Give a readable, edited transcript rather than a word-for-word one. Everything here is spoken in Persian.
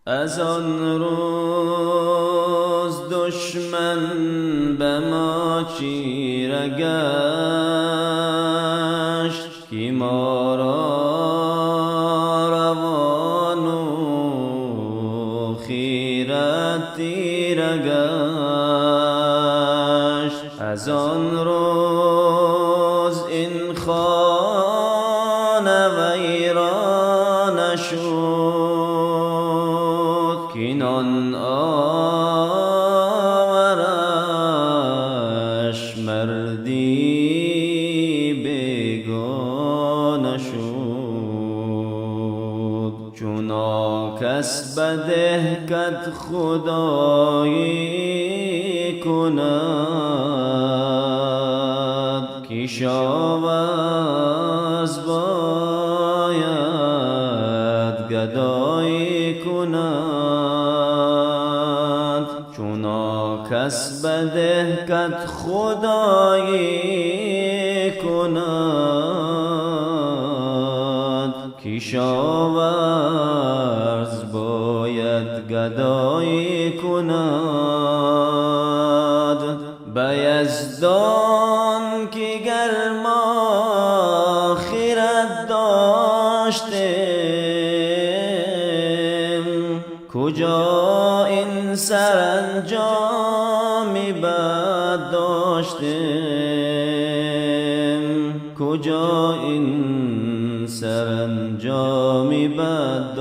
از آن روز دشمن به ما چیره گشت که ما را روان و خیرت تیره گشت. از آن روز این خانه ویران شد که نان آورش مردی بیگانه شد. چونا کس بده کد خدایی کند که شاوز باید گدایی کند. چونا کس بده کد خدایی کند که شاورز باید گدایی کند. به یزدان که گرما خیرت داشتیم، کجا این سرانجامی بد داشتیم، کجا این سرانجامی بد